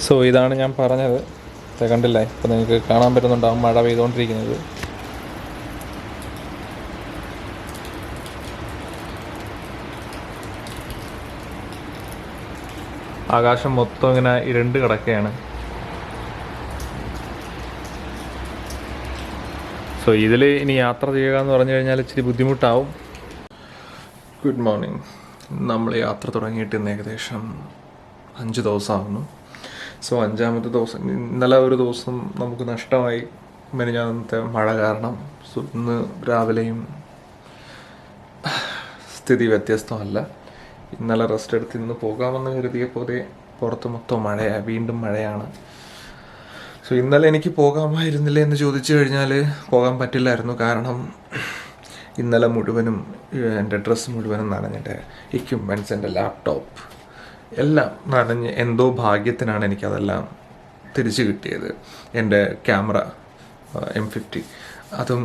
So ഇതാണ് ഞാൻ പറഞ്ഞത്. കണ്ടില്ലേ, ഇപ്പോൾ നിങ്ങൾക്ക് കാണാൻ പറ്റുന്നുണ്ടാവും മഴ പെയ്തുകൊണ്ടിരിക്കുന്നത്. ആകാശം മൊത്തം ഇങ്ങനെ ഇരുണ്ട് കിടക്കുകയാണ്. സോ ഇതിൽ ഇനി യാത്ര ചെയ്യുക എന്ന് പറഞ്ഞു കഴിഞ്ഞാൽ ഇച്ചിരി ബുദ്ധിമുട്ടാവും. Good morning. നമ്മൾ യാത്ര തുടങ്ങിയിട്ട് ഇന്ന് ഏകദേശം 5 ദിവസമാകുന്നു. സോ 5ാമത്തെ ദിവസം. ഇന്നലെ ഒരു ദിവസം നമുക്ക് നഷ്ടമായി, മെനഞ്ഞാന്നത്തെ മഴ കാരണം. സോ ഇന്ന് രാവിലെയും സ്ഥിതി വ്യത്യസ്തമല്ല. ഇന്നലെ റെസ്റ്റ് എടുത്ത് ഇന്ന് പോകാമെന്ന് കരുതിയ പോലെ പുറത്ത് മൊത്തം മഴയാണ്, വീണ്ടും മഴയാണ്. സോ ഇന്നലെ എനിക്ക് പോകാമായിരുന്നില്ല എന്ന് ചോദിച്ചു കഴിഞ്ഞാൽ പോകാൻ പറ്റില്ലായിരുന്നു. കാരണം ഇന്നലെ മുഴുവനും എൻ്റെ ഡ്രസ്സ് മുഴുവനും നനഞ്ഞ്, എൻ്റെ എക്യുപ്മെൻറ്റ്സ്, എൻ്റെ ലാപ്ടോപ്പ് എല്ലാം നനഞ്ഞ്. എന്തോ ഭാഗ്യത്തിനാണ് എനിക്കതെല്ലാം തിരിച്ചു കിട്ടിയത്. എൻ്റെ ക്യാമറ M50 അതും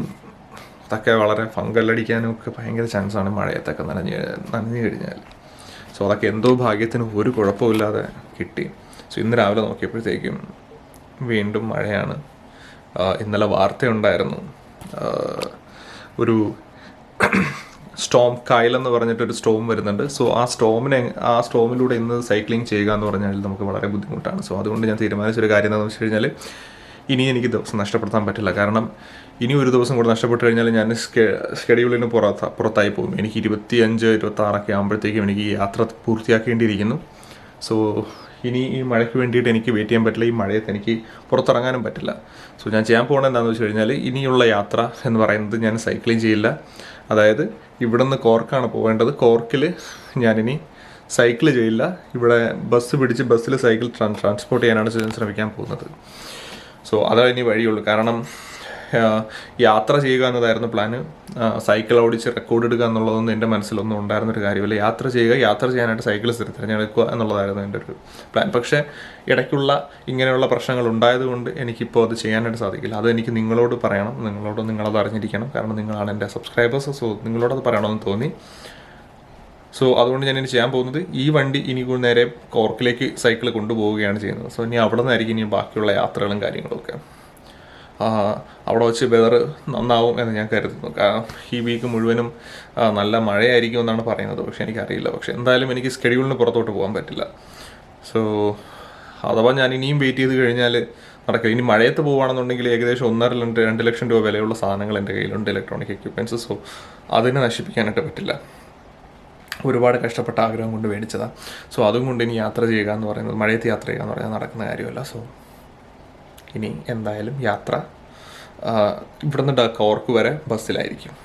ഒക്കെ വളരെ ഫംഗലടിക്കാനും ഒക്കെ ഭയങ്കര ചാൻസാണ് മഴയത്തൊക്കെ നനഞ്ഞു കഴിഞ്ഞാൽ. സോ അതൊക്കെ എന്തോ ഭാഗ്യത്തിന് ഒരു കുഴപ്പമില്ലാതെ കിട്ടി. സോ ഇന്ന് രാവിലെ നോക്കിയപ്പോഴത്തേക്കും വീണ്ടും മഴയാണ്. ഇന്നലെ വാർത്തയുണ്ടായിരുന്നു, ഒരു സ്റ്റോം കൈൽ എന്ന് പറഞ്ഞിട്ടൊരു സ്റ്റോം വരുന്നുണ്ട്. സോ ആ സ്റ്റോമിലൂടെ ഇന്ന് സൈക്ലിംഗ് ചെയ്യുക എന്ന് പറഞ്ഞാൽ നമുക്ക് വളരെ ബുദ്ധിമുട്ടാണ്. സോ അതുകൊണ്ട് ഞാൻ തീരുമാനിച്ചൊരു കാര്യം എന്താണെന്ന് വെച്ച് കഴിഞ്ഞാൽ, ഇനി എനിക്ക് ദിവസം നഷ്ടപ്പെടുത്താൻ പറ്റില്ല. കാരണം ഇനി ഒരു ദിവസം കൂടെ നഷ്ടപ്പെട്ട് കഴിഞ്ഞാൽ ഞാൻ ഷെഡ്യൂളിന് പുറത്തായി പോകും. എനിക്ക് 25-26 ആകുമ്പോഴത്തേക്കും എനിക്ക് ഈ യാത്ര പൂർത്തിയാക്കേണ്ടിയിരിക്കുന്നു. സോ ഇനി ഈ മഴയ്ക്ക് വേണ്ടിയിട്ട് എനിക്ക് വെയിറ്റ് ചെയ്യാൻ പറ്റില്ല. ഈ മഴയത്ത് എനിക്ക് പുറത്തിറങ്ങാനും പറ്റില്ല. സോ ഞാൻ ചെയ്യാൻ പോകുന്നത് എന്താണെന്ന് വെച്ച് കഴിഞ്ഞാൽ, ഇനിയുള്ള യാത്ര എന്ന് പറയുന്നത് ഞാൻ സൈക്ലിംഗ് ചെയ്യില്ല. അതായത് ഇവിടെ നിന്ന് കോർക്കാണ് പോകേണ്ടത്. കോർക്കിൽ ഞാനിനി സൈക്കിൾ ചെയ്യില്ല. ഇവിടെ ബസ് പിടിച്ച് ബസ്സിൽ സൈക്കിൾ ട്രാൻസ്പോർട്ട് ചെയ്യാനാണ് ശ്രമിക്കാൻ പോകുന്നത്. സോ അതാ ഇനി വഴിയുള്ളൂ. കാരണം യാത്ര ചെയ്യുക എന്നതായിരുന്നു പ്ലാന്. സൈക്കിൾ ഓടിച്ച് റെക്കോർഡ് എടുക്കുക എന്നുള്ളതൊന്നും എൻ്റെ മനസ്സിലൊന്നും ഉണ്ടായിരുന്നൊരു കാര്യമില്ല. യാത്ര ചെയ്യാനായിട്ട് സൈക്കിൾ തിരഞ്ഞെടുക്കുക എന്നുള്ളതായിരുന്നു എൻ്റെ ഒരു പ്ലാൻ. പക്ഷേ ഇടയ്ക്കുള്ള ഇങ്ങനെയുള്ള പ്രശ്നങ്ങൾ ഉണ്ടായതുകൊണ്ട് എനിക്കിപ്പോൾ അത് ചെയ്യാനായിട്ട് സാധിക്കില്ല. അത് എനിക്ക് നിങ്ങളോട് പറയണം, നിങ്ങളത് അറിഞ്ഞിരിക്കണം. കാരണം നിങ്ങളാണ് എൻ്റെ സബ്സ്ക്രൈബേഴ്സ്. സോ നിങ്ങളോടത് പറയണമെന്ന് തോന്നി. സോ അതുകൊണ്ട് ഞാൻ ഇനി ചെയ്യാൻ പോകുന്നത്, ഈ വണ്ടി ഇനി നേരെ കോർക്കിലേക്ക് സൈക്കിൾ കൊണ്ടുപോവുകയാണ് ചെയ്യുന്നത്. സോ ഇനി അവിടെ നിന്നായിരിക്കും ഇനി ബാക്കിയുള്ള യാത്രകളും കാര്യങ്ങളൊക്കെ. അവിടെ വെച്ച് വെതർ നന്നാവും എന്ന് ഞാൻ കരുതുന്നു. കാരണം ഈ വീക്ക് മുഴുവനും നല്ല മഴയായിരിക്കും എന്നാണ് പറയുന്നത്. പക്ഷേ എനിക്കറിയില്ല. പക്ഷേ എന്തായാലും എനിക്ക് ഷെഡ്യൂളിന് പുറത്തോട്ട് പോകാൻ പറ്റില്ല. സോ അഥവാ ഞാൻ ഇനിയും വെയിറ്റ് ചെയ്ത് കഴിഞ്ഞാൽ നടക്കില്ല. ഇനി മഴയത്ത് പോകുകയാണെന്നുണ്ടെങ്കിൽ ഏകദേശം 1.5-2 ലക്ഷം രൂപ വിലയുള്ള സാധനങ്ങൾ എൻ്റെ കയ്യിലുണ്ട്, ഇലക്ട്രോണിക് എക്യുപ്മെൻറ്റ്സ്. സോ അതിനെ നശിപ്പിക്കാനായിട്ട് പറ്റില്ല. ഒരുപാട് കഷ്ടപ്പെട്ട ആഗ്രഹം കൊണ്ട് മേടിച്ചതാണ്. സോ അതും കൊണ്ട് ഇനി യാത്ര ചെയ്യുക എന്ന് പറയുന്നത്, മഴയത്ത് യാത്ര ചെയ്യുക എന്ന് പറഞ്ഞാൽ നടക്കുന്ന കാര്യമല്ല. സോ ഇനി എന്തായാലും യാത്ര ഇവിടുന്ന് കോർക്ക് വരെ ബസ്സിലായിരിക്കും.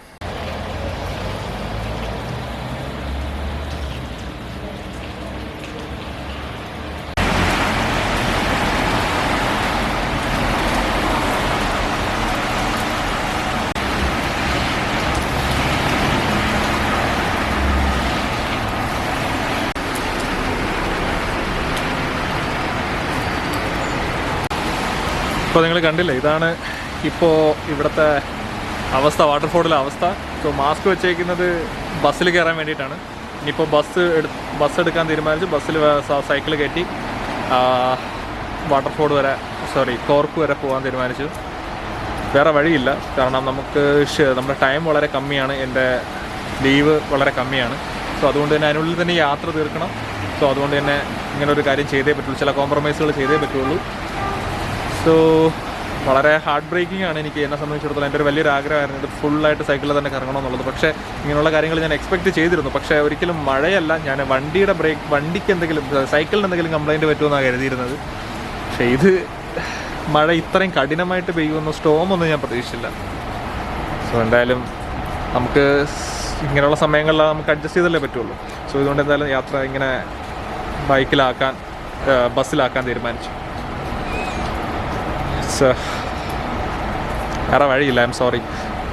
ഇപ്പോൾ നിങ്ങൾ കണ്ടില്ലേ, ഇതാണ് ഇപ്പോൾ ഇവിടുത്തെ അവസ്ഥ, വാട്ടർഫോളിലെ അവസ്ഥ. സോ മാസ്ക് വെച്ചേക്കുന്നത് ബസ്സിൽ കയറാൻ വേണ്ടിയിട്ടാണ്. ഇനിയിപ്പോൾ ബസ് എടുക്കാൻ തീരുമാനിച്ച് ബസ്സിൽ സൈക്കിൾ കയറ്റി കോർക്ക് വരെ പോകാൻ തീരുമാനിച്ചു. വേറെ വഴിയില്ല. കാരണം നമ്മുടെ ടൈം വളരെ കമ്മിയാണ്, എൻ്റെ ലീവ് വളരെ കമ്മിയാണ്. സോ അതുകൊണ്ട് തന്നെ അതിനുള്ളിൽ തന്നെ യാത്ര തീർക്കണം. സോ അതുകൊണ്ട് തന്നെ ഇങ്ങനെ ഒരു കാര്യം ചെയ്തേ പറ്റുള്ളൂ, ചില കോംപ്രമൈസുകൾ ചെയ്തേ പറ്റുള്ളൂ. സോ വളരെ ഹാർട്ട് ബ്രേക്കിംഗ് ആണ് എന്നെ സംബന്ധിച്ചിടത്തോളം. എൻ്റെ ഒരു വലിയൊരു ആഗ്രഹമായിരുന്നു ഇത് ഫുള്ളായിട്ട് സൈക്കിളിൽ തന്നെ കറങ്ങണമെന്നുള്ളത്. പക്ഷേ ഇങ്ങനെയുള്ള കാര്യങ്ങൾ ഞാൻ എക്സ്പെക്റ്റ് ചെയ്തിരുന്നു. പക്ഷേ ഒരിക്കലും മഴയല്ല, ഞാൻ വണ്ടിക്ക് സൈക്കിളിന് എന്തെങ്കിലും കംപ്ലൈൻറ്റ് പറ്റുമെന്നാണ് കരുതിയിരുന്നത്. പക്ഷേ ഇത് മഴ ഇത്രയും കഠിനമായിട്ട് പെയ്യുമെന്നോ സ്റ്റോമൊന്നും ഞാൻ പ്രതീക്ഷിച്ചില്ല. സോ എന്തായാലും നമുക്ക് ഇങ്ങനെയുള്ള സമയങ്ങളിൽ നമുക്ക് അഡ്ജസ്റ്റ് ചെയ്തല്ലേ പറ്റുള്ളൂ. സോ ഇതുകൊണ്ട് എന്തായാലും യാത്ര ഇങ്ങനെ ബസ്സിലാക്കാൻ തീരുമാനിച്ചു. വേറെ വഴിയില്ല. I am sorry.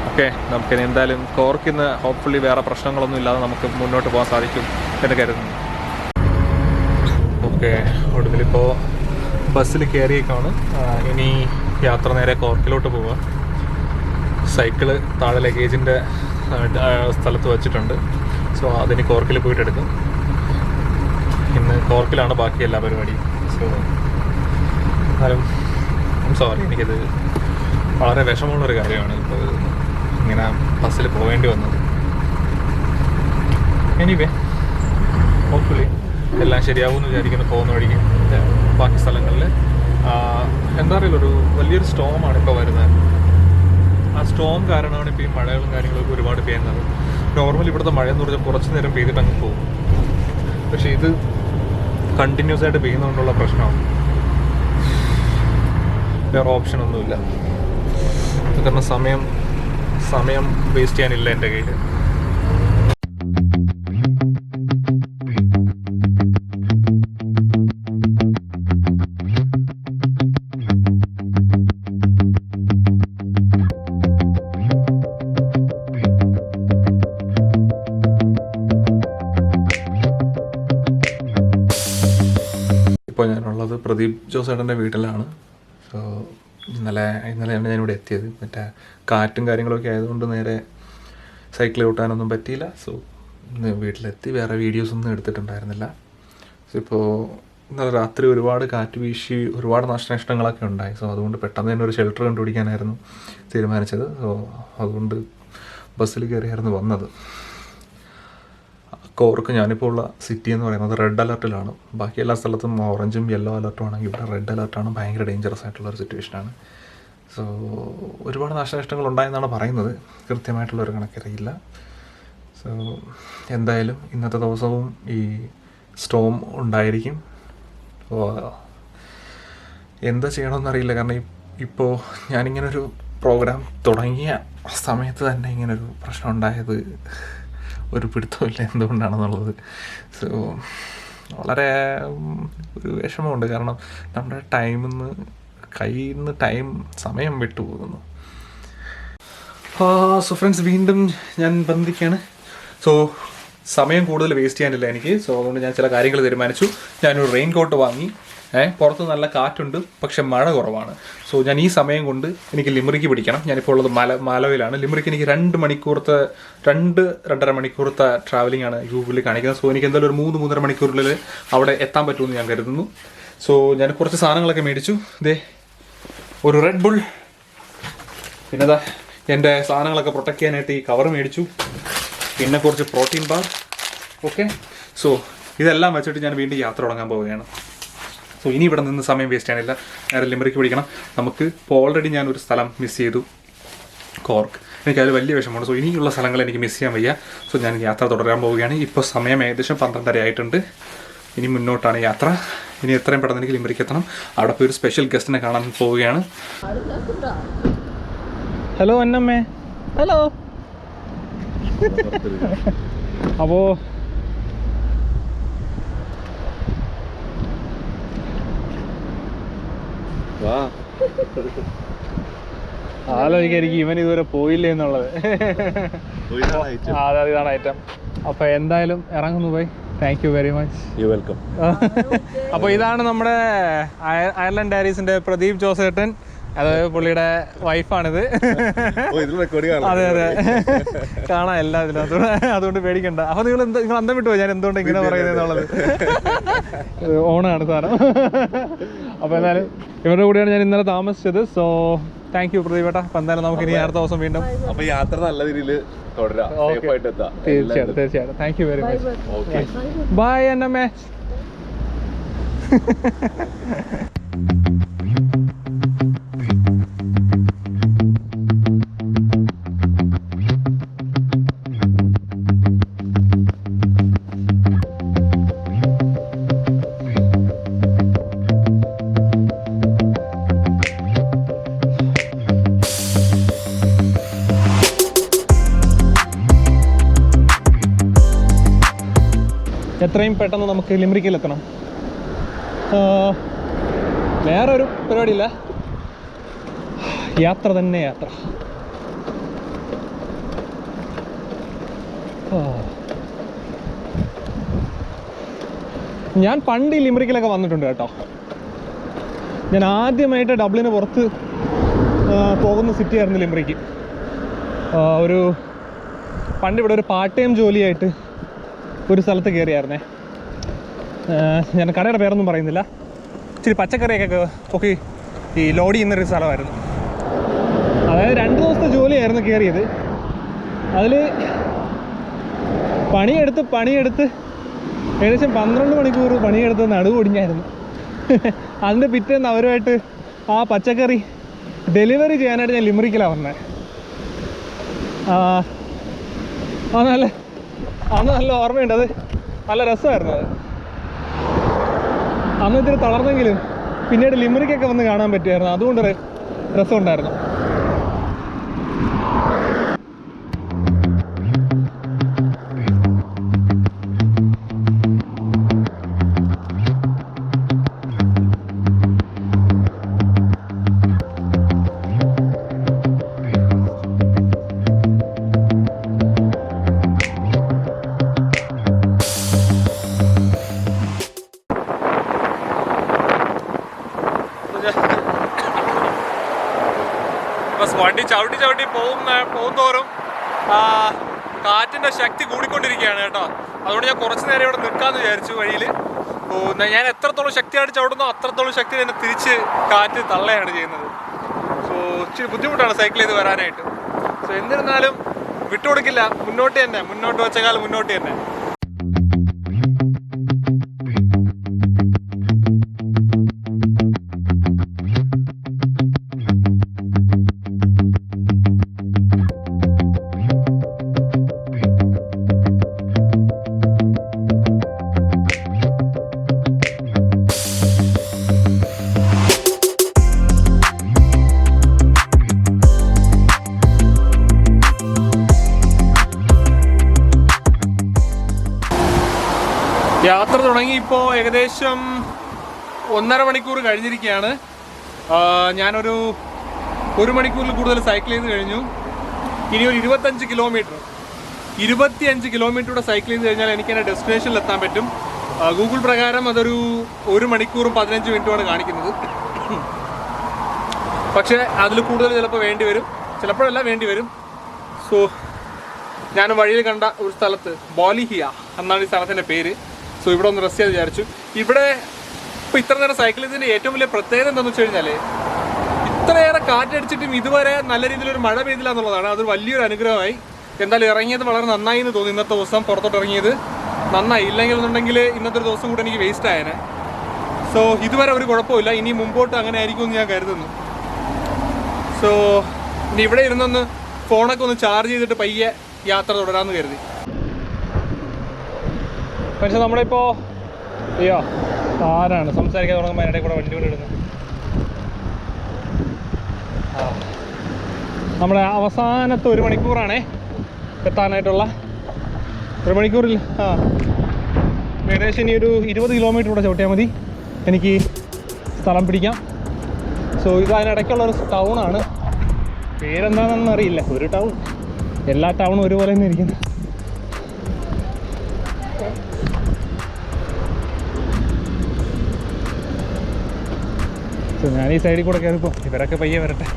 ഓക്കെ, നമുക്കിനി എന്തായാലും കോർക്കിന്ന് ഹോപ്പ്ഫുള്ളി വേറെ പ്രശ്നങ്ങളൊന്നും ഇല്ലാതെ നമുക്ക് മുന്നോട്ട് പോകാൻ സാധിക്കും എന്ന് കരുതുന്നു. ഓക്കെ, ഒടുവിലിപ്പോൾ ബസ്സിൽ കയറിയേക്കാണ്. ഇനി യാത്ര നേരെ കോർക്കിലോട്ട് പോവുക. സൈക്കിള് താഴെ ലഗേജിൻ്റെ സ്ഥലത്ത് വച്ചിട്ടുണ്ട്. സോ അതിന് കോർക്കിൽ പോയിട്ട് എടുക്കും. ഇന്ന് കോർക്കിലാണ് ബാക്കി എല്ലാ പരിപാടിയും. സോ എന്നാലും സോറി, എനിക്കത് വളരെ വിഷമമുള്ളൊരു കാര്യമാണ് ഇപ്പോൾ ഇങ്ങനെ ബസ്സിൽ പോകേണ്ടി വന്നത്. എനിവേ ഹോപ്പ്ഫുള്ളി എല്ലാം ശരിയാവുമെന്ന് വിചാരിക്കുന്നു. പോകുന്ന വഴിക്ക് ബാക്കി സ്ഥലങ്ങളിൽ എന്താ അറിയില്ല, ഒരു വലിയൊരു സ്റ്റോമാണ് ഇപ്പോൾ വരുന്നത്. ആ സ്റ്റോം കാരണമാണ് ഇപ്പോൾ ഈ മഴകളും കാര്യങ്ങളൊക്കെ ഒരുപാട് പെയ്യുന്നത്. നോർമലി ഇവിടുത്തെ മഴ എന്ന് പറഞ്ഞാൽ കുറച്ച് നേരം പെയ്തിട്ട് അങ്ങ് പോകും. പക്ഷേ ഇത് കണ്ടിന്യൂസ് ആയിട്ട് പെയ്യുന്നതുകൊണ്ടുള്ള പ്രശ്നമാണ്. വേറെ ഓപ്ഷനൊന്നുമില്ല. കാരണം സമയം വേസ്റ്റ് ചെയ്യാനില്ല എൻ്റെ കയ്യിൽ. ഇപ്പോൾ ഞാനുള്ളത് പ്രദീപ് ജോസേട്ടൻ്റെ വീട്ടിലാണ്. സോ ഇന്നലെയാണ് ഞാനിവിടെ എത്തിയത്. മറ്റേ കാറ്റും കാര്യങ്ങളൊക്കെ ആയതുകൊണ്ട് നേരെ സൈക്കിൾ ഓട്ടാനൊന്നും പറ്റിയില്ല. സോ ഇന്ന് വീട്ടിലെത്തി. വേറെ വീഡിയോസൊന്നും എടുത്തിട്ടുണ്ടായിരുന്നില്ല. സോ ഇപ്പോൾ ഇന്നലെ രാത്രി ഒരുപാട് കാറ്റ് വീശി ഒരുപാട് നാശനഷ്ടങ്ങളൊക്കെ ഉണ്ടായി. സോ അതുകൊണ്ട് പെട്ടെന്ന് തന്നെ ഒരു ഷെൽട്ടർ കണ്ടുപിടിക്കാനായിരുന്നു തീരുമാനിച്ചത്. സോ അതുകൊണ്ട് ബസ്സിൽ കയറിയായിരുന്നു വന്നത്. കോർക്ക് ഞാനിപ്പോൾ ഉള്ള സിറ്റി എന്ന് പറയുന്നത് റെഡ് അലർട്ടിലാണ്. ബാക്കി എല്ലാ സ്ഥലത്തും ഓറഞ്ചും യെല്ലോ അലർട്ടും ആണെങ്കിൽ ഇവിടെ റെഡ് അലർട്ടാണ്. ഭയങ്കര ഡേഞ്ചറസ് ആയിട്ടുള്ളൊരു സിറ്റുവേഷനാണ്. സോ ഒരുപാട് നാശനഷ്ടങ്ങൾ ഉണ്ടായെന്നാണ് പറയുന്നത്. കൃത്യമായിട്ടുള്ളൊരു കണക്കറിയില്ല. സോ എന്തായാലും ഇന്നത്തെ ദിവസവും ഈ സ്റ്റോം ഉണ്ടായിരിക്കും. സോ എന്താ ചെയ്യണമെന്നറിയില്ല. കാരണം ഇപ്പോൾ ഞാനിങ്ങനൊരു പ്രോഗ്രാം തുടങ്ങിയ സമയത്ത് തന്നെ ഇങ്ങനൊരു പ്രശ്നം ഉണ്ടായത് ഒരു പിടുത്തമില്ല എന്തുകൊണ്ടാണെന്നുള്ളത്. സോ വളരെ ഒരു വിഷമമുണ്ട്. കാരണം നമ്മുടെ കയ്യിൽ നിന്ന് സമയം വിട്ടുപോകുന്നു. സോ ഫ്രണ്ട്സ്, വീണ്ടും ഞാൻ ബന്ധിക്കുകയാണ്. സോ സമയം കൂടുതൽ വേസ്റ്റ് ചെയ്യാനില്ല എനിക്ക്. സോ അതുകൊണ്ട് ഞാൻ ചില കാര്യങ്ങൾ തീരുമാനിച്ചു. ഞാനൊരു റെയിൻ കോട്ട് വാങ്ങി. പുറത്ത് നല്ല കാറ്റുണ്ട്, പക്ഷെ മഴ കുറവാണ്. സോ ഞാൻ ഈ സമയം കൊണ്ട് എനിക്ക് ലിമറിക്ക് പിടിക്കണം. ഞാനിപ്പോൾ ഉള്ളത് മാലവയിലാണ്. ലിമറിക്ക് എനിക്ക് 2-2.5 മണിക്കൂറത്തെ ട്രാവലിംഗ് ആണ് ഗൂഗിളിൽ കാണിക്കുന്നത്. സോ എനിക്ക് എന്തായാലും ഒരു 3-3.5 മണിക്കൂറിൽ അവിടെ എത്താൻ പറ്റുമെന്ന് ഞാൻ കരുതുന്നു. സോ ഞാൻ കുറച്ച് സാധനങ്ങളൊക്കെ മേടിച്ചു. ഇതേ ഒരു റെഡ് ബുൾ, പിന്നെ എൻ്റെ സാധനങ്ങളൊക്കെ പ്രൊട്ടക്ട് ചെയ്യാനായിട്ട് ഈ കവർ മേടിച്ചു, പിന്നെ കുറച്ച് പ്രോട്ടീൻ ബാർ. ഓക്കെ, സോ ഇതെല്ലാം വെച്ചിട്ട് ഞാൻ വീണ്ടും യാത്ര തുടങ്ങാൻ പോവുകയാണ്. സോ ഇനി ഇവിടെ നിന്ന് സമയം വേസ്റ്റ് ചെയ്യാനില്ല, നേരെ ലിമറിക്ക് പിടിക്കണം നമുക്ക്. ഇപ്പോൾ ഓൾറെഡി ഞാനൊരു സ്ഥലം മിസ് ചെയ്തു, കോർക്ക്. എനിക്കതിൽ വലിയ വിഷമമാണ്. സോ ഇനിയുള്ള സ്ഥലങ്ങൾ എനിക്ക് മിസ് ചെയ്യാൻ വയ്യ. സോ ഞാൻ യാത്ര തുടരാൻ പോവുകയാണ്. ഇപ്പോൾ സമയം ഏകദേശം 12:30 ആയിട്ടുണ്ട്. ഇനി മുന്നോട്ടാണ് യാത്ര. ഇനി എത്രയും പെട്ടെന്ന് എനിക്ക് ലിമറിക്ക് എത്തണം. അവിടെ പോയി ഒരു സ്പെഷ്യൽ ഗസ്റ്റിനെ കാണാൻ പോവുകയാണ്. ഹലോ അന്നമ്മേ. ഹലോ. അപ്പോൾ ആലോചിക്കായിരിക്കും ഇവൻ ഇതുവരെ പോയില്ലേ എന്നുള്ളത്. അതെ, ഇതാണ് ഐറ്റം. അപ്പൊ എന്തായാലും ഇറങ്ങുന്നു പോയി. Thank you very much. You welcome. അപ്പോൾ ഇതാണ് നമ്മുടെ അയർലൻഡ് ഡയറീസിന്റെ പ്രദീപ് ജോസേട്ടൻ. അതായത് പുള്ളിയുടെ വൈഫാണിത്. അതെ അതെ, കാണാം എല്ലാം ഇതിനകത്തൂടെ. അതുകൊണ്ട് പേടിക്കണ്ട. അപ്പൊ നിങ്ങൾ അന്തം വിട്ടുപോയി ഞാൻ എന്തുകൊണ്ട് ഇങ്ങനെ പറയുന്നത് എന്നുള്ളത്. ഓണാണ് സാധനം. അപ്പൊ എന്തായാലും ഇവരുടെ കൂടെയാണ് ഞാൻ ഇന്നലെ താമസിച്ചത്. സോ താങ്ക് യു പ്രദീപേട്ട. അപ്പൊ എന്തായാലും നമുക്ക് ഇനി അടുത്ത ദിവസം വീണ്ടും അപ്പൊ യാത്ര നല്ല രീതിയിൽ തീർച്ചയായിട്ടും. Thank you very much. Bye അന്നമ്മേ. എത്രയും പെട്ടെന്ന് നമുക്ക് ലിമറിക്കിൽ എത്തണം. വേറെ ഒരു പരിപാടിയില്ല, യാത്ര തന്നെ യാത്ര. ഞാൻ പണ്ട് ഈ ലിമറിക്കിലൊക്കെ വന്നിട്ടുണ്ട് കേട്ടോ. ഞാൻ ആദ്യമായിട്ട് ഡബ്ലിന് പുറത്ത് പോകുന്ന സിറ്റി ആയിരുന്നു ലിമറിക്ക്. പണ്ട് ഇവിടെ ഒരു പാർട്ട് ടൈം ജോലിയായിട്ട് ഒരു സ്ഥലത്ത് കയറിയായിരുന്നേ. ഞാൻ കടയുടെ പേരൊന്നും പറയുന്നില്ല. ഇച്ചിരി പച്ചക്കറിയൊക്കെ ഒക്കെ ഈ ലോഡ് ചെയ്യുന്നൊരു സ്ഥലമായിരുന്നു. അതായത് 2 ദിവസത്തെ ജോലിയായിരുന്നു കയറിയത്. അതിൽ പണിയെടുത്ത് ഏകദേശം 12 മണിക്കൂർ പണിയെടുത്ത് നടുവൊടിഞ്ഞായിരുന്നു. അതിൻ്റെ പിറ്റേന്ന് അവരുമായിട്ട് ആ പച്ചക്കറി ഡെലിവറി ചെയ്യാനായിട്ട് ഞാൻ ലിമറിക്കിലാണ് വന്നത്. അന്ന് നല്ല ഓർമ്മയുണ്ട്. അത് നല്ല രസമായിരുന്നു. അത് അന്ന് ഇത്തിരി തളർന്നെങ്കിലും പിന്നീട് ലിമറിക്കൊക്കെ വന്ന് കാണാൻ പറ്റുമായിരുന്നു. അതുകൊണ്ടൊരു രസമുണ്ടായിരുന്നു. വണ്ടി ചവിട്ടി പോകുന്തോറും കാറ്റിൻ്റെ ശക്തി കൂടിക്കൊണ്ടിരിക്കുകയാണ് കേട്ടോ. അതുകൊണ്ട് ഞാൻ കുറച്ച് നേരം ഇവിടെ നിൽക്കാമെന്ന് വിചാരിച്ചു വഴിയിൽ. ഞാൻ എത്രത്തോളം ശക്തിയായിട്ട് ചവിടുന്നോ അത്രത്തോളം ശക്തി തന്നെ തിരിച്ച് കാറ്റ് തള്ളയാണ് ചെയ്യുന്നത്. സോ ഇച്ചിരി ബുദ്ധിമുട്ടാണ് സൈക്കിൾ ചെയ്ത് വരാനായിട്ട്. സോ എന്നിരുന്നാലും വിട്ടുകൊടുക്കില്ല, മുന്നോട്ട് വെച്ച കാലം മുന്നോട്ട് തന്നെ. യാത്ര തുടങ്ങി ഇപ്പോൾ ഏകദേശം 1.5 മണിക്കൂർ കഴിഞ്ഞിരിക്കുകയാണ്. ഞാനൊരു 1 മണിക്കൂറിൽ കൂടുതൽ സൈക്കിൾ ചെയ്ത് കഴിഞ്ഞു. ഇനി ഒരു 25 കിലോമീറ്ററുടെ സൈക്കിൾ ചെയ്ത് കഴിഞ്ഞാൽ എനിക്ക് എൻ്റെ ഡെസ്റ്റിനേഷനിൽ എത്താൻ പറ്റും. ഗൂഗിൾ പ്രകാരം അതൊരു 1 മണിക്കൂറും 15 മിനിറ്റുമാണ് കാണിക്കുന്നത്. പക്ഷേ അതിൽ കൂടുതൽ ചിലപ്പോൾ ചിലപ്പോഴല്ല വേണ്ടി വരും. സോ ഞാൻ വഴിയിൽ കണ്ട ഒരു സ്ഥലത്ത് ബോലിഹിയ എന്നാണ് ഈ സ്ഥലത്തിൻ്റെ പേര്. സോ ഇവിടെ ഒന്ന് റെസ്റ്റ് ചെയ്ത് വിചാരിച്ചു. ഇവിടെ ഇപ്പോൾ ഇത്ര നേരം സൈക്കിൾ ചെയ്തതിൻ്റെ ഏറ്റവും വലിയ പ്രത്യേകത എന്താണെന്ന് വെച്ച് കഴിഞ്ഞാൽ ഇത്രയേറെ കാറ്റടിച്ചിട്ടും ഇതുവരെ നല്ല രീതിയിലൊരു മഴ പെയ്തില്ല എന്നുള്ളതാണ്. അതൊരു വലിയൊരു അനുഗ്രഹമായി. എന്തായാലും ഇറങ്ങിയത് വളരെ നന്നായി എന്ന് തോന്നി. ഇന്നത്തെ ദിവസം പുറത്തോട്ട് ഇറങ്ങിയത് നന്നായി. ഇല്ലെന്നുണ്ടെങ്കിൽ ഇന്നത്തെ ഒരു ദിവസം കൂടെ എനിക്ക് വേസ്റ്റ് ആയേനെ. സോ ഇതുവരെ ഒരു കുഴപ്പമില്ല. ഇനി മുമ്പോട്ട് അങ്ങനെ ആയിരിക്കും എന്ന് ഞാൻ കരുതുന്നു. സോ ഇനി ഇവിടെ ഇരുന്നൊന്ന് ഫോണൊക്കെ ഒന്ന് ചാർജ് ചെയ്തിട്ട് പയ്യെ യാത്ര തുടരാമെന്ന് കരുതി. പക്ഷെ നമ്മളിപ്പോൾ ആരാണ് സംസാരിക്കാൻ തുടങ്ങുമ്പോൾ അതിനിടെ കൂടെ വണ്ടി കൊണ്ടിടുന്നത്. നമ്മുടെ അവസാനത്തെ 1 മണിക്കൂറാണേ എത്താനായിട്ടുള്ള. 1 മണിക്കൂറിൽ ഏകദേശം ഇനി ഒരു 20 കിലോമീറ്റർ കൂടെ ചവിട്ടിയാൽ മതി എനിക്ക് സ്ഥലം പിടിക്കാം. സോ ഇത് അതിനിടയ്ക്കുള്ളൊരു ടൗണാണ്. പേരെന്താണെന്നൊന്നും അറിയില്ല. ഒരു ടൗൺ, എല്ലാ ടൗണും ഒരുപോലെ തന്നെ ഇരിക്കുന്നു. ഞാൻ ഈ സൈഡിൽ കൂടെ കയറിപ്പോൾ ഇവരൊക്കെ പയ്യെ വരട്ടെ.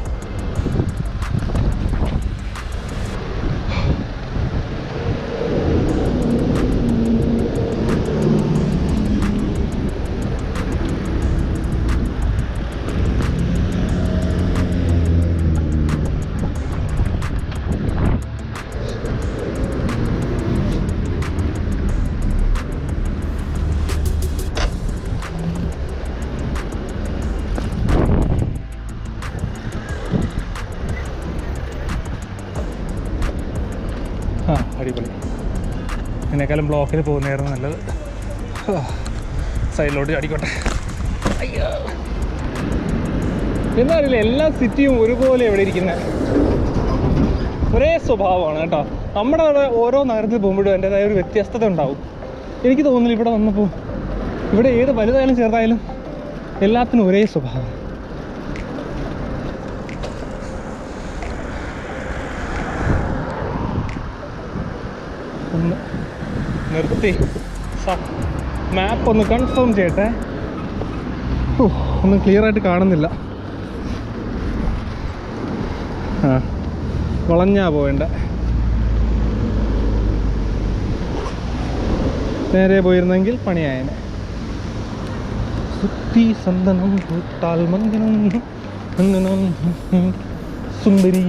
അടിപൊളി. ഇതിനേക്കാളും ബ്ലോക്കിൽ പോകുന്നതായിരുന്നു നല്ലത്. സൈഡിലോട്ട് ചാടിക്കോട്ടെ. അയ്യോ, എന്താ അറിയില്ല, എല്ലാ സിറ്റിയും ഒരുപോലെ ഇവിടെ ഇരിക്കുന്നത് ഒരേ സ്വഭാവമാണ് കേട്ടോ. നമ്മുടെ അവിടെ ഓരോ നഗരത്തിൽ പോകുമ്പോഴും അതിൻ്റെതായ ഒരു വ്യത്യസ്തത ഉണ്ടാവും. എനിക്ക് തോന്നുന്നില്ല ഇവിടെ വന്നപ്പോൾ ഇവിടെ ഏത് വലുതായാലും ചെറുതായാലും എല്ലാത്തിനും ഒരേ സ്വഭാവം. ഒന്ന് നിർത്തി മാപ്പ് ഒന്ന് കൺഫേം ചെയ്യട്ടെ. ഒന്നും ക്ലിയർ ആയിട്ട് കാണുന്നില്ല. വളഞ്ഞാ പോവേണ്ട, നേരെ പോയിരുന്നെങ്കിൽ പണിയായനെ. സോ കുത്തി സന്തനം പൂത്താൽ മന്ദിരം മന്ദിരം സുന്ദരി.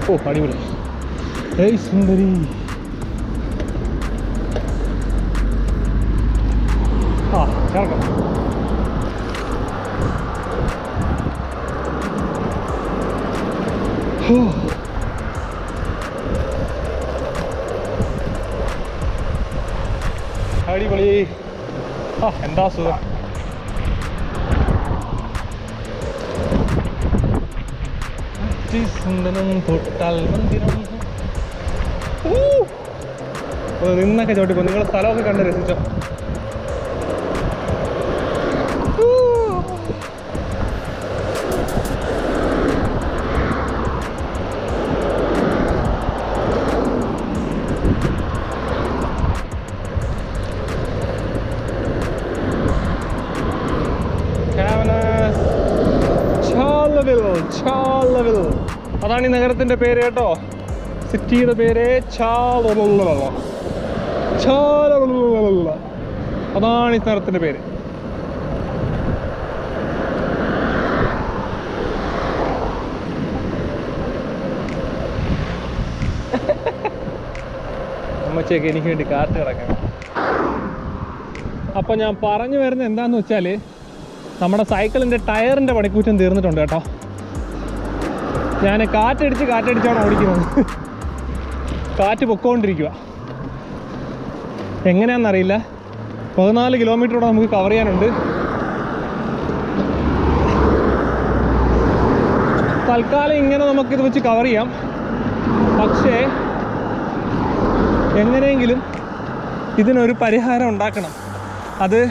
ഓ അടിപൊളി. ഏയ് സുന്ദരി. ആ ചേർക്കാം. അടിപൊളി. ആ എന്താ സുഖം. തൊട്ടാൽ മന്ദിരം. നിന്നൊക്കെ ചോട്ടിപ്പോ. നിങ്ങളെ സ്ഥലമൊക്കെ കണ്ട് രസിച്ചോ. അതാണ് ഈ നഗരത്തിന്റെ പേര് കേട്ടോ. സിറ്റിയുടെ പേര് അതാണ് ഈ നഗരത്തിന്റെ പേര്. അമ്മച്ചയൊക്കെ എനിക്ക് വേണ്ടി കാറ്റ് കിടക്കണം. അപ്പൊ ഞാൻ പറഞ്ഞു വരുന്നത് എന്താന്ന് വെച്ചാല്, നമ്മുടെ സൈക്കിളിന്റെ ടയറിന്റെ പണിക്കൂറ്റം തീർന്നിട്ടുണ്ട് കേട്ടോ. ഞാൻ കാറ്റടിച്ചാണ് ഓടിക്കുന്നത്. കാറ്റ് പൊക്കോണ്ടിരിക്കുക. എങ്ങനെയാണെന്നറിയില്ല. 14 കിലോമീറ്ററോടെ നമുക്ക് കവർ ചെയ്യാനുണ്ട്. തൽക്കാലം ഇങ്ങനെ നമുക്കിത് വെച്ച് കവർ ചെയ്യാം. പക്ഷേ എങ്ങനെയെങ്കിലും ഇതിനൊരു പരിഹാരം ഉണ്ടാക്കണം. അത്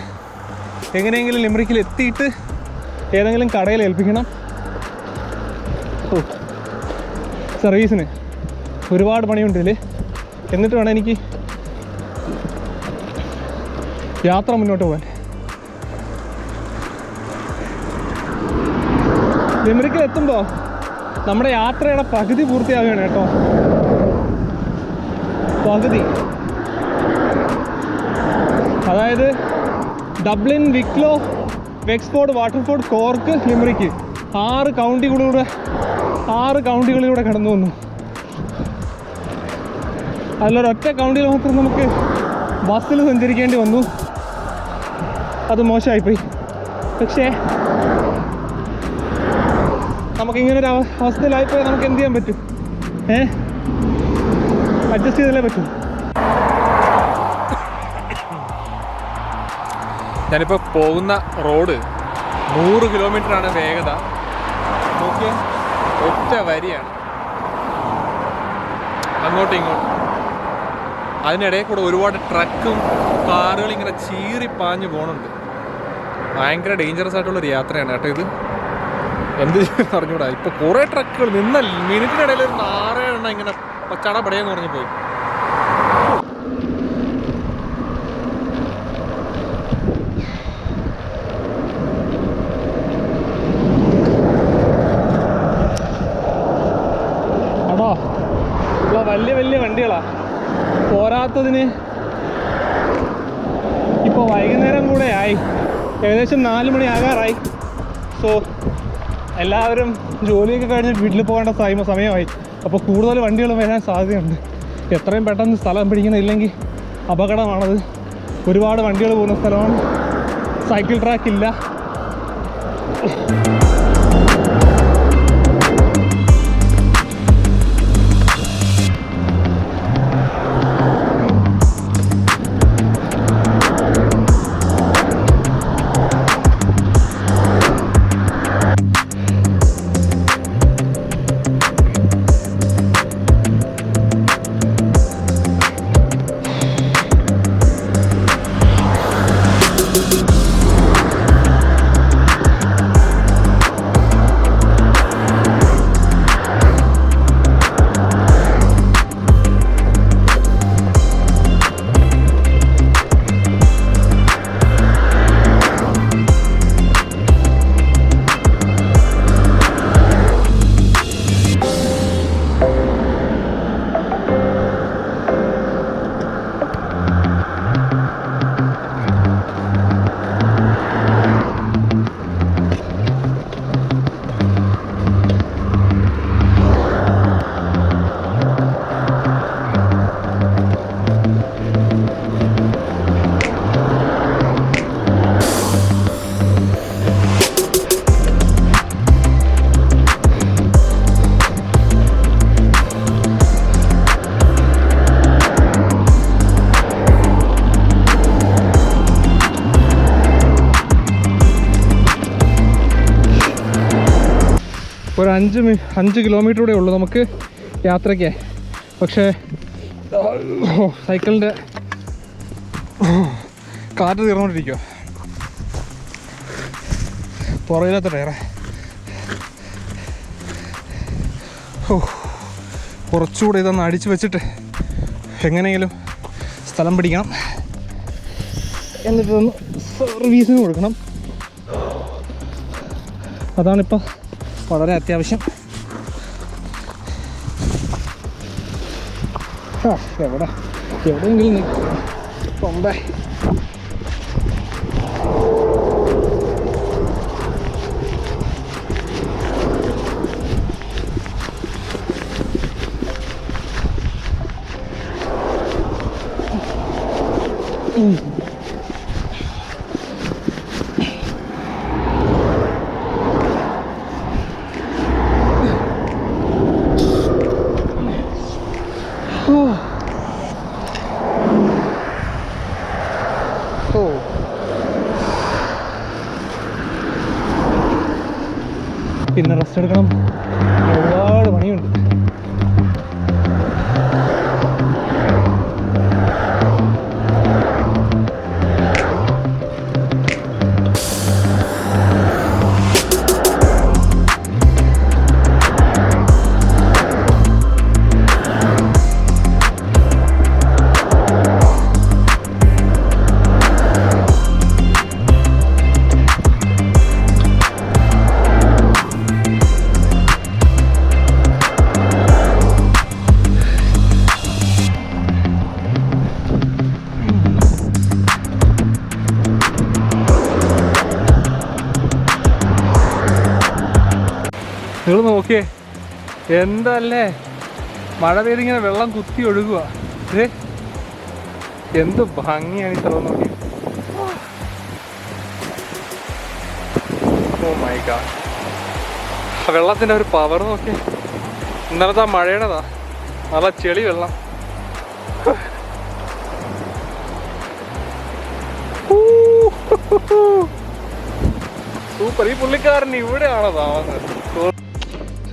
എങ്ങനെയെങ്കിലും ലിമറിക്കിൽ എത്തിയിട്ട് ഏതെങ്കിലും കടയിൽ ഏൽപ്പിക്കണം. സർവീസിന് ഒരുപാട് പണിയുണ്ട് ഇതിൽ. എന്നിട്ട് വേണം എനിക്ക് യാത്ര മുന്നോട്ട് പോകാൻ. ലിമറിക്കിൽ എത്തുമ്പോൾ നമ്മുടെ യാത്രയുടെ പകുതി പൂർത്തിയാവുകയാണ് കേട്ടോ. പകുതി. അതായത് Dublin, Wicklow, Wexford, Waterford, cork, Limerick 6 കൗണ്ടികളിലൂടെ കടന്നു വന്നു. അതിലൊരൊറ്റ കൗണ്ടിയിൽ മാത്രം നമുക്ക് ബസ്സിൽ സഞ്ചരിക്കേണ്ടി വന്നു. അത് മോശമായിപ്പോയി. പക്ഷേ നമുക്കിങ്ങനൊരു അവസ്ഥയിലായിപ്പോയാൽ നമുക്ക് എന്ത് ചെയ്യാൻ പറ്റും? അഡ്ജസ്റ്റ് ചെയ്തല്ലേ പറ്റും. ഞാനിപ്പോൾ പോകുന്ന റോഡ് 100 കിലോമീറ്ററാണ് വേഗത. നോക്കിയ ഒറ്റ വരിയാണ് അങ്ങോട്ടും ഇങ്ങോട്ടും. അതിനിടയിൽ കൂടെ ഒരുപാട് ട്രക്കും കാറുകൾ ഇങ്ങനെ ചീറി പാഞ്ഞ് പോകുന്നുണ്ട്. ഭയങ്കര ഡേഞ്ചറസ് ആയിട്ടുള്ളൊരു യാത്രയാണ് കേട്ടോ ഇത്. എന്ത് പറഞ്ഞുകൂടാ. ഇപ്പോൾ കുറേ ട്രക്കുകൾ നിന്ന മിനിറ്റിനിടയിൽ ഒരു 6 എണ്ണം ഇങ്ങനെ പച്ചാട പടയെന്ന് പറഞ്ഞ് പോയി. വലിയ വണ്ടികളാണ്. പോരാത്തതിന് ഇപ്പോൾ വൈകുന്നേരം കൂടെ ആയി. ഏകദേശം 4 മണി ആകാറായി. സോ എല്ലാവരും ജോലിയൊക്കെ കഴിഞ്ഞ് വീട്ടിൽ പോകേണ്ട സമയമായി. അപ്പോൾ കൂടുതൽ വണ്ടികൾ വരാൻ സാധ്യതയുണ്ട്. എത്രയും പെട്ടെന്ന് സ്ഥലം പിടിക്കുന്നില്ലെങ്കിൽ അപകടമാണത്. ഒരുപാട് വണ്ടികൾ പോകുന്ന സ്ഥലമാണ്. സൈക്കിൾ ട്രാക്ക് ഇല്ല. ഒരു 5 കിലോമീറ്റർ കൂടെ ഉള്ളൂ നമുക്ക് യാത്രയ്ക്ക്. പക്ഷേ സൈക്കിളിൻ്റെ കാറ്റ് തീർന്നുകൊണ്ടിരിക്കുമോ. പുറകിലത്തെ ടയറേ. കുറച്ചുകൂടെ ഇതൊന്ന് അടിച്ചു വെച്ചിട്ട് എങ്ങനെയെങ്കിലും സ്ഥലം പിടിക്കണം, എന്നിട്ടൊന്ന് സർവീസിന് കൊടുക്കണം. അതാണിപ്പോൾ വളരെ അത്യാവശ്യം. എവിടെയെങ്കിലും കൊമ്പേ. പിന്നെ റെസ്റ്റ് എടുക്കണം, ഒരുപാട് പണിയുണ്ട്. നിങ്ങൾ നോക്കിയേ, എന്തല്ലേ മഴ പെയ്തിങ്ങനെ വെള്ളം കുത്തി ഒഴുകുക. എന്ത് ഭംഗിയാണ് ഈ സ്ഥലം നോക്കി. ഓ മൈ ഗോഡ്, വെള്ളത്തിൻ്റെ ഒരു പവർ നോക്കി. ഇന്നലത്തെ ആ മഴയുടേതാ, നല്ല ചെളി വെള്ളം. സൂപ്പർ. ഈ പുള്ളിക്കാരൻ ഇവിടെയാണോ താമസം?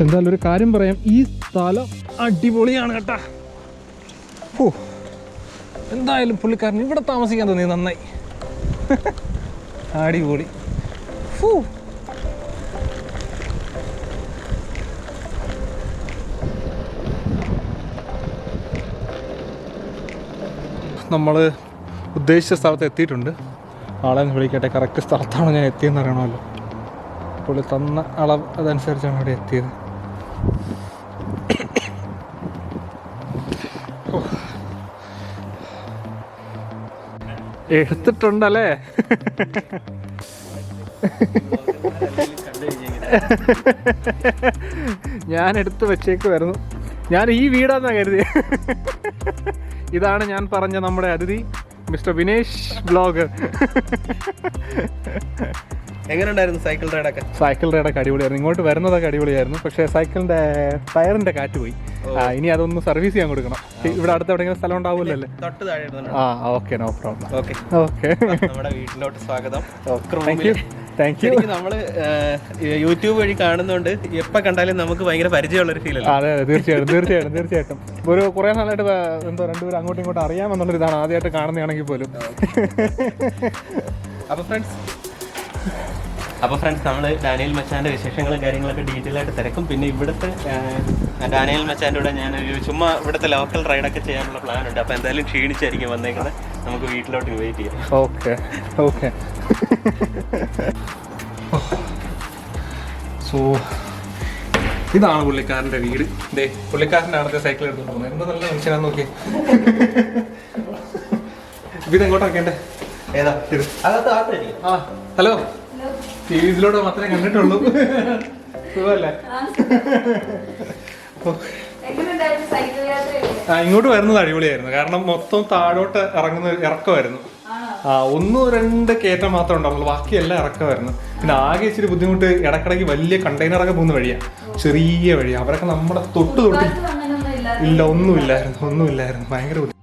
എന്തായാലും ഒരു കാര്യം പറയാം, ഈ സ്ഥലം അടിപൊളിയാണ് കേട്ടാ. ഓ, എന്തായാലും പുള്ളിക്കാരൻ ഇവിടെ താമസിക്കാൻ തോന്നി, നന്നായി. അടിപൊളി. നമ്മൾ ഉദ്ദേശിച്ച സ്ഥലത്ത് എത്തിയിട്ടുണ്ട്. ആളെ വിളിക്കട്ടെ, കറക്റ്റ് സ്ഥലത്താണോ ഞാൻ എത്തിയെന്ന് അറിയണമല്ലോ. പുള്ളി തന്ന അളവ് അതനുസരിച്ചാണ് ഇവിടെ എത്തിയത്. എടുത്തിട്ടുണ്ടല്ലേ? ഞാൻ എടുത്ത് വെച്ചേക്കുമായിരുന്നു. ഞാൻ ഈ വീടാന്നാ കരുതി. ഇതാണ് ഞാൻ പറഞ്ഞ നമ്മുടെ അതിഥി മിസ്റ്റർ വിനേഷ് ബ്ലോഗർ. എങ്ങനെയുണ്ടായിരുന്നു സൈക്കിൾ റൈഡൊക്കെ? സൈക്കിൾ റൈഡൊക്കെ അടിപൊളിയായിരുന്നു. ഇങ്ങോട്ട് വരുന്നതൊക്കെ അടിപൊളിയായിരുന്നു. പക്ഷേ സൈക്കിളിൻ്റെ ടയറിൻ്റെ കാറ്റ് പോയി. ഇനി അതൊന്ന് സർവീസ് ചെയ്യാൻ കൊടുക്കണം. ഇവിടെ അടുത്ത് എവിടെയെങ്കിലും സ്ഥലം ഉണ്ടാവുമല്ലോ അല്ലേ? തൊട്ട് താഴെ. Okay, no problem. ഓക്കെ, നമ്മുടെ വീട്ടിലോട്ട് സ്വാഗതം. Thank you. നമ്മള് യൂട്യൂബ് വഴി കാണുന്നോണ്ട് എപ്പോ കണ്ടാലും നമുക്ക് ഭയങ്കര പരിചയമുള്ള ഒരു ഫീൽ അല്ലേ? അതെ, തീർച്ചയായിട്ടും. ഒരു കുറെ നാളായിട്ട് എന്തോ രണ്ടുപേരും അങ്ങോട്ടും ഇങ്ങോട്ടും അറിയാമെന്നുള്ളൊരു ഇതാണ്, ആദ്യമായിട്ട് കാണുന്നതാണെങ്കിൽ പോലും. അപ്പോൾ ഫ്രണ്ട്സ് നമ്മൾ ഡാനിയൽ മച്ചാൻ്റെ വിശേഷങ്ങളും കാര്യങ്ങളൊക്കെ ഡീറ്റെയിൽ ആയിട്ട് തിരക്കും. പിന്നെ ഇവിടുത്തെ ഡാനിയൽ മച്ചാൻ്റെ കൂടെ ഞാനൊരു ചുമ്മാ ഇവിടുത്തെ ലോക്കൽ റൈഡൊക്കെ ചെയ്യാനുള്ള പ്ലാൻ ഉണ്ട്. അപ്പോൾ എന്തായാലും ക്ഷീണിച്ചായിരിക്കും വന്നേക്കുന്നത്. നമുക്ക് വീട്ടിലോട്ട് ഇൻവൈറ്റ് ചെയ്യാം. ഓക്കെ. സോ ഇതാണ് പുള്ളിക്കാരൻ്റെ വീട്. പുള്ളിക്കാരൻ്റെ അടുത്ത സൈക്കിൾ എടുത്തുകൊണ്ട് പോകുന്നത്. എന്താ നല്ല മനുഷ്യനാന്ന് നോക്കി. ഇതെങ്ങോട്ടാക്കേണ്ടേ? ഏതാ ഇത്? ഹലോ, ടിവിയിലൂടെ മാത്രമേ കണ്ടിട്ടുള്ളൂ. സുഖമല്ലേ? ഇങ്ങോട്ട് വരുന്നത് അടിപൊളിയായിരുന്നു. കാരണം മൊത്തം താഴോട്ട് ഇറങ്ങുന്ന ഇറക്കമായിരുന്നു. 1-2 കയറ്റം മാത്രമേ ഉണ്ടാവുള്ളൂ, ബാക്കിയെല്ലാം ഇറക്കമായിരുന്നു. പിന്നെ ആകെ ഇച്ചിരി ബുദ്ധിമുട്ട്, ഇടക്കിടയ്ക്ക് വലിയ കണ്ടെയ്നറൊക്കെ പോകുന്ന വഴിയാണ്, ചെറിയ വഴിയാണ്. അവരൊക്കെ നമ്മുടെ തൊട്ട് ഇല്ല, ഒന്നുമില്ലായിരുന്നു. ഭയങ്കര ബുദ്ധിമുട്ട്.